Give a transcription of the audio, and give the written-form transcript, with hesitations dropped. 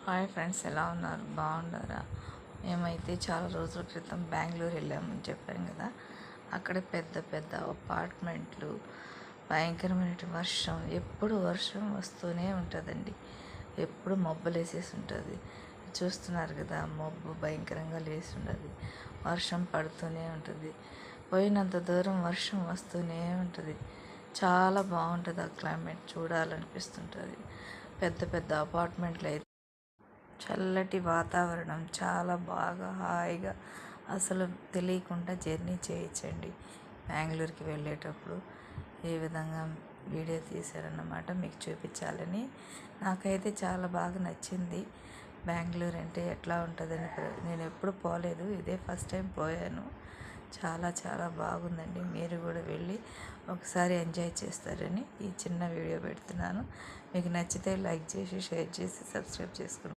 Hi friends, ఎలా ఉన్నారు? బాగున్నారా? మేమైతే చాలా రోజుల క్రితం బెంగళూరు వెళ్ళామని చెప్పాం కదా. అక్కడ పెద్ద పెద్ద అపార్ట్మెంట్లు, భయంకరమైన వర్షం, ఎప్పుడు వర్షం వస్తూనే ఉంటుందండి. ఎప్పుడు మబ్బులు వేసేసి ఉంటుంది. చూస్తున్నారు కదా, మబ్బు భయంకరంగా లేసి ఉంటుంది, వర్షం పడుతూనే ఉంటుంది, పోయినంత దూరం వర్షం వస్తూనే ఉంటుంది. చాలా బాగుంటుంది, ఆ క్లైమేట్ చూడాలనిపిస్తుంటుంది. పెద్ద పెద్ద అపార్ట్మెంట్లు అయితే చల్లటి వాతావరణం, చాలా బాగా హాయిగా అసలు తెలియకుండా జర్నీ చేయొచ్చండి. బెంగళూరుకి వెళ్ళేటప్పుడు ఏ విధంగా వీడియో తీశారన్నమాట మీకు చూపించాలని. నాకైతే చాలా బాగా నచ్చింది. బెంగళూరు అంటే ఎట్లా ఉంటుందని నేను ఎప్పుడు పోలేదు, ఇదే ఫస్ట్ టైం పోయాను. చాలా చాలా బాగుందండి. మీరు కూడా వెళ్ళి ఒకసారి ఎంజాయ్ చేస్తారని ఈ చిన్న వీడియో పెడుతున్నాను. మీకు నచ్చితే లైక్ చేసి, షేర్ చేసి, సబ్స్క్రైబ్ చేసుకోండి.